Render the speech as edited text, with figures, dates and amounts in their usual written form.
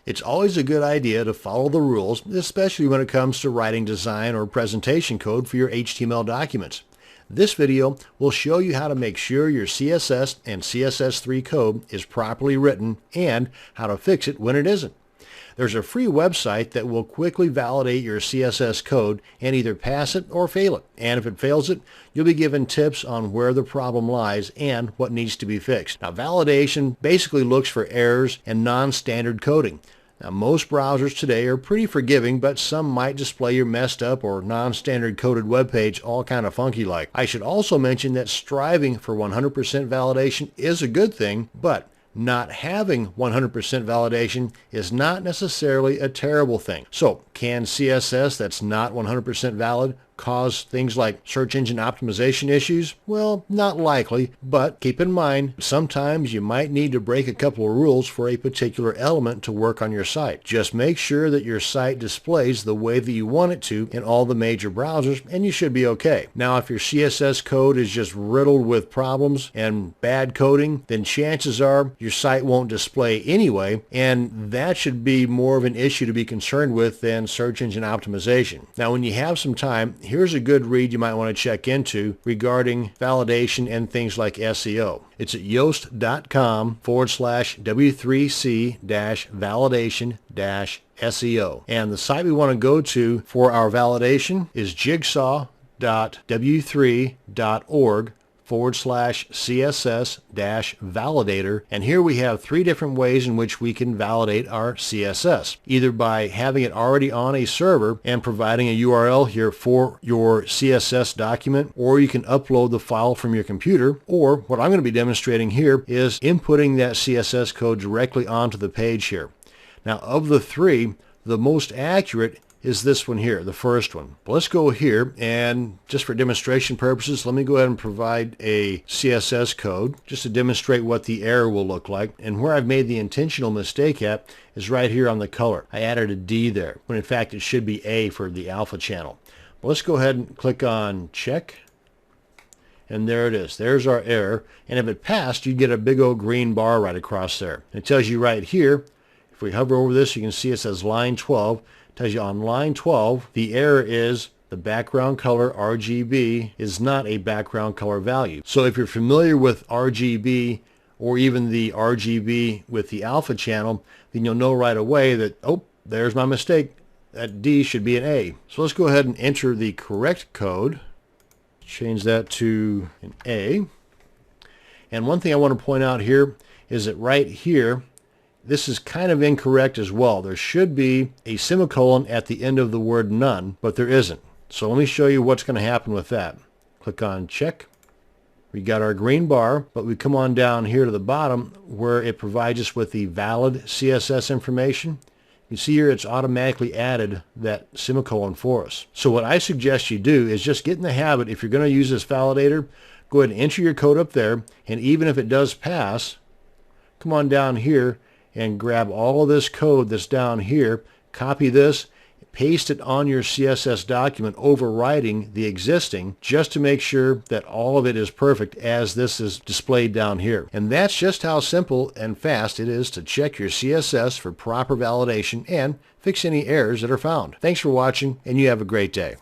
It's always a good idea to follow the rules, especially when it comes to writing design or presentation code for your HTML documents. This video will show you how to make sure your CSS and CSS3 code is properly written and how to fix it when it isn't. There's a free website that will quickly validate your CSS code and either pass it or fail it. And if it fails it, you'll be given tips on where the problem lies and what needs to be fixed. Now, validation basically looks for errors and non-standard coding. Now, most browsers today are pretty forgiving, but some might display your messed up or non-standard coded web page all kind of funky like. I should also mention that striving for 100% validation is a good thing, but not having 100% validation is not necessarily a terrible thing. So, can CSS that's not 100% valid cause things like search engine optimization issues? Well, not likely, but keep in mind, sometimes you might need to break a couple of rules for a particular element to work on your site. Just make sure that your site displays the way that you want it to in all the major browsers, and you should be okay. Now, if your CSS code is just riddled with problems and bad coding, then chances are your site won't display anyway, and that should be more of an issue to be concerned with than search engine optimization. Now, when you have some time, here's a good read you might want to check into regarding validation and things like SEO. It's at yoast.com/w3c-validation-SEO. And the site we want to go to for our validation is jigsaw.w3.org/CSS-validator, and here we have three different ways in which we can validate our CSS, either by having it already on a server and providing a URL here for your CSS document, or you can upload the file from your computer, or what I'm going to be demonstrating here is inputting that CSS code directly onto the page here. Now, of the three, the most accurate is this one here, the first one. But let's go here, and just for demonstration purposes, let me go ahead and provide a CSS code just to demonstrate what the error will look like. And where I've made the intentional mistake at is right here on the color. I added a D there, when in fact it should be A for the alpha channel. But let's go ahead and click on check. And there it is. There's our error. And if it passed, you'd get a big old green bar right across there. It tells you right here, if we hover over this, you can see it says line 12. Tells you on line 12, the error is the background color RGB is not a background color value. So if you're familiar with RGB or even the RGB with the alpha channel, then you'll know right away that, oh, there's my mistake. That D should be an A. So let's go ahead and enter the correct code. Change that to an A. And one thing I want to point out here is that right here, this is kind of incorrect as well. There should be a semicolon at the end of the word none, but there isn't. So let me show you what's going to happen with that. Click on check. We got our green bar, but we come on down here to the bottom where it provides us with the valid CSS information. You see here it's automatically added that semicolon for us. So what I suggest you do is just get in the habit, if you're going to use this validator, go ahead and enter your code up there, and even if it does pass, come on down here and grab all of this code that's down here, copy this, paste it on your CSS document, overwriting the existing, just to make sure that all of it is perfect as this is displayed down here. And that's just how simple and fast it is to check your CSS for proper validation and fix any errors that are found. Thanks for watching, and you have a great day.